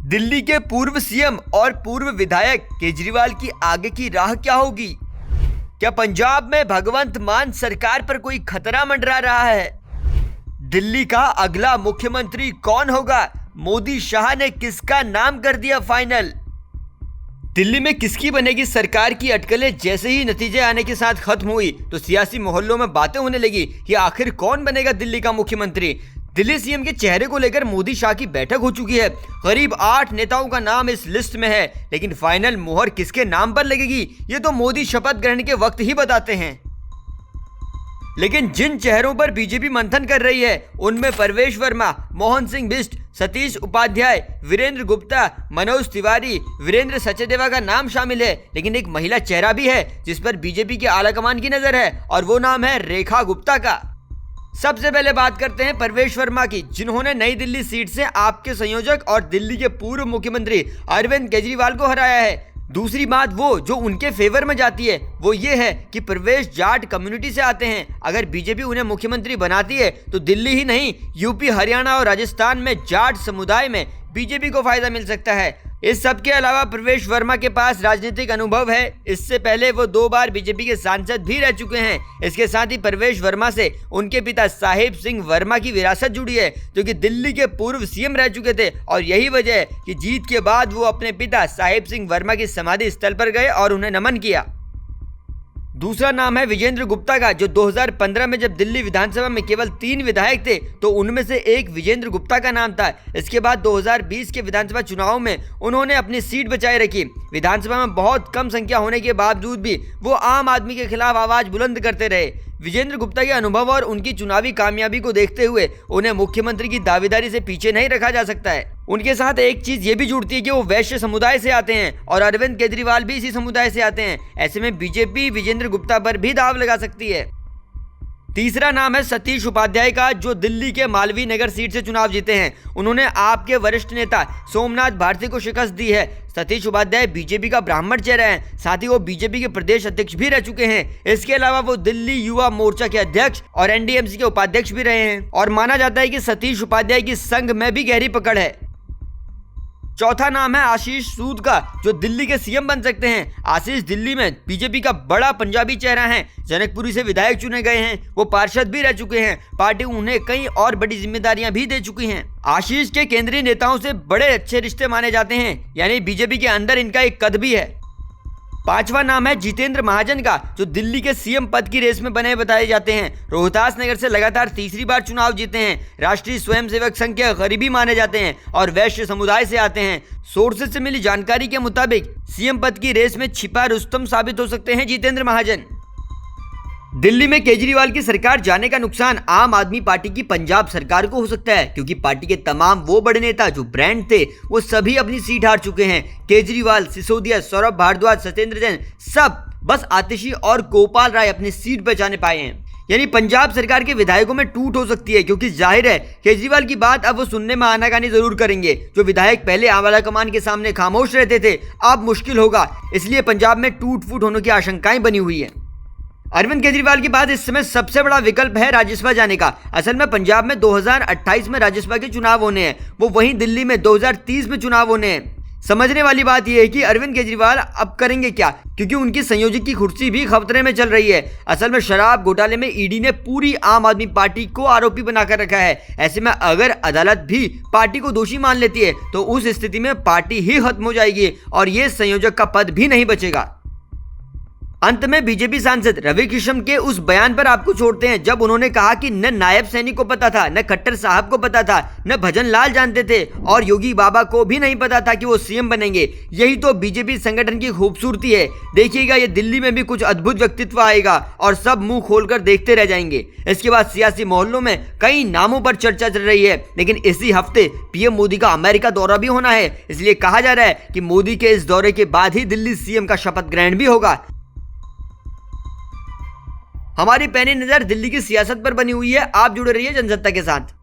दिल्ली के पूर्व सीएम और पूर्व विधायक केजरीवाल की आगे की राह क्या होगी? क्या पंजाब में भगवंत मान सरकार पर कोई खतरा मंडरा रहा है? दिल्ली का अगला मुख्यमंत्री कौन होगा? मोदी शाह ने किसका नाम कर दिया फाइनल? दिल्ली में किसकी बनेगी सरकार की अटकलें जैसे ही नतीजे आने के साथ खत्म हुई तो सियासी मोहल्लों में बातें होने लगी कि आखिर कौन बनेगा दिल्ली का मुख्यमंत्री। दिल्ली सीएम के चेहरे को लेकर मोदी शाह की बैठक हो चुकी है। करीब 8 नेताओं का नाम इस लिस्ट में है, लेकिन फाइनल मुहर किसके नाम पर लगेगी ये तो मोदी शपथ ग्रहण के वक्त ही बताते हैं। लेकिन जिन चेहरों पर बीजेपी मंथन कर रही है उनमें परवेश वर्मा, मोहन सिंह बिष्ट, सतीश उपाध्याय, वीरेंद्र गुप्ता, मनोज तिवारी, वीरेंद्र सचदेवा का नाम शामिल है। लेकिन एक महिला चेहरा भी है जिस पर बीजेपी के आलाकमान की नजर है और वो नाम है रेखा गुप्ता का। सबसे पहले बात करते हैं परवेश वर्मा की, जिन्होंने नई दिल्ली सीट से आप के संयोजक और दिल्ली के पूर्व मुख्यमंत्री अरविंद केजरीवाल को हराया है। दूसरी बात वो जो उनके फेवर में जाती है वो ये है कि परवेश जाट कम्युनिटी से आते हैं। अगर बीजेपी उन्हें मुख्यमंत्री बनाती है तो दिल्ली ही नहीं यूपी, हरियाणा और राजस्थान में जाट समुदाय में बीजेपी को फायदा मिल सकता है। इस सब के अलावा परवेश वर्मा के पास राजनीतिक अनुभव है। इससे पहले वो 2 बार बीजेपी के सांसद भी रह चुके हैं। इसके साथ ही परवेश वर्मा से उनके पिता साहिब सिंह वर्मा की विरासत जुड़ी है, जो कि दिल्ली के पूर्व सीएम रह चुके थे और यही वजह है कि जीत के बाद वो अपने पिता साहिब सिंह वर्मा की समाधि स्थल पर गए और उन्हें नमन किया। दूसरा नाम है विजेंद्र गुप्ता का, जो 2015 में जब दिल्ली विधानसभा में केवल 3 विधायक थे तो उनमें से एक विजेंद्र गुप्ता का नाम था। इसके बाद 2020 के विधानसभा चुनाव में उन्होंने अपनी सीट बचाए रखी। विधानसभा में बहुत कम संख्या होने के बावजूद भी वो आम आदमी के खिलाफ आवाज बुलंद करते रहे। विजेंद्र गुप्ता के अनुभव और उनकी चुनावी कामयाबी को देखते हुए उन्हें मुख्यमंत्री की दावेदारी से पीछे नहीं रखा जा सकता है। उनके साथ एक चीज ये भी जुड़ती है कि वो वैश्य समुदाय से आते हैं और अरविंद केजरीवाल भी इसी समुदाय से आते हैं। ऐसे में बीजेपी विजेंद्र गुप्ता पर भी दाव लगा सकती है। तीसरा नाम है सतीश उपाध्याय का, जो दिल्ली के मालवीय नगर सीट से चुनाव जीते हैं। उन्होंने आपके वरिष्ठ नेता सोमनाथ भारती को शिकस्त दी है। सतीश उपाध्याय बीजेपी का ब्राह्मण चेहरा है, साथ ही वो बीजेपी के प्रदेश अध्यक्ष भी रह चुके हैं। इसके अलावा वो दिल्ली युवा मोर्चा के अध्यक्ष और एनडीएमसी के उपाध्यक्ष भी रहे हैं और माना जाता है कि सतीश उपाध्याय की संघ में भी गहरी पकड़ है। चौथा नाम है आशीष सूद का, जो दिल्ली के सीएम बन सकते हैं। आशीष दिल्ली में बीजेपी का बड़ा पंजाबी चेहरा है। जनकपुरी से विधायक चुने गए हैं, वो पार्षद भी रह चुके हैं। पार्टी उन्हें कई और बड़ी जिम्मेदारियां भी दे चुकी हैं। आशीष के केंद्रीय नेताओं से बड़े अच्छे रिश्ते माने जाते हैं, यानी बीजेपी के अंदर इनका एक कद भी है। पांचवा नाम है जितेंद्र महाजन का, जो दिल्ली के सीएम पद की रेस में बने बताए जाते हैं। रोहतास नगर से लगातार तीसरी बार चुनाव जीते हैं। राष्ट्रीय स्वयंसेवक संघ के करीबी माने जाते हैं और वैश्य समुदाय से आते हैं। सोर्सेज से मिली जानकारी के मुताबिक सीएम पद की रेस में छिपा रुस्तम साबित हो सकते हैं जितेंद्र महाजन। दिल्ली में केजरीवाल की सरकार जाने का नुकसान आम आदमी पार्टी की पंजाब सरकार को हो सकता है, क्योंकि पार्टी के तमाम वो बड़े नेता जो ब्रांड थे वो सभी अपनी सीट हार चुके हैं। केजरीवाल, सिसोदिया, सौरभ भारद्वाज, सत्येंद्र जैन सब बस आतिशी और गोपाल राय अपनी सीट बचाने पाए हैं। यानी पंजाब सरकार के विधायकों में टूट हो सकती है, क्योंकि जाहिर है केजरीवाल की बात अब वो सुनने में आनाकानी जरूर करेंगे। जो विधायक पहले आला कमान के सामने खामोश रहते थे अब मुश्किल होगा, इसलिए पंजाब में टूट फूट होने की आशंकाएं बनी हुई है। अरविंद केजरीवाल के बाद इस समय सबसे बड़ा विकल्प है राज्यसभा जाने का। असल में पंजाब में 2028 में राज्यसभा के चुनाव होने हैं, वो वहीं दिल्ली में 2030 में चुनाव होने हैं। समझने वाली बात यह है कि अरविंद केजरीवाल अब करेंगे क्या, क्योंकि उनकी संयोजक की कुर्सी भी खतरे में चल रही है। असल में शराब घोटाले में ईडी ने पूरी आम आदमी पार्टी को आरोपी बनाकर रखा है। ऐसे में अगर अदालत भी पार्टी को दोषी मान लेती है तो उस स्थिति में पार्टी ही खत्म हो जाएगी और ये संयोजक का पद भी नहीं बचेगा। अंत में बीजेपी सांसद रवि किशन के उस बयान पर आपको छोड़ते हैं जब उन्होंने कहा कि न नायब सैनी को पता था, न खट्टर साहब को पता था, न भजन लाल जानते थे और योगी बाबा को भी नहीं पता था कि वो सीएम बनेंगे। यही तो बीजेपी संगठन की खूबसूरती है। देखिएगा ये दिल्ली में भी कुछ अद्भुत व्यक्तित्व आएगा और सब मुंह खोलकर देखते रह जाएंगे। इसके बाद सियासी मोहल्लों में कई नामों पर चर्चा चल रही है, लेकिन इसी हफ्ते पीएम मोदी का अमेरिका दौरा भी होना है। इसलिए कहा जा रहा है कि मोदी के इस दौरे के बाद ही दिल्ली सीएम का शपथ ग्रहण भी होगा। हमारी पैनी नजर दिल्ली की सियासत पर बनी हुई है। आप जुड़े रहिए जनसत्ता के साथ।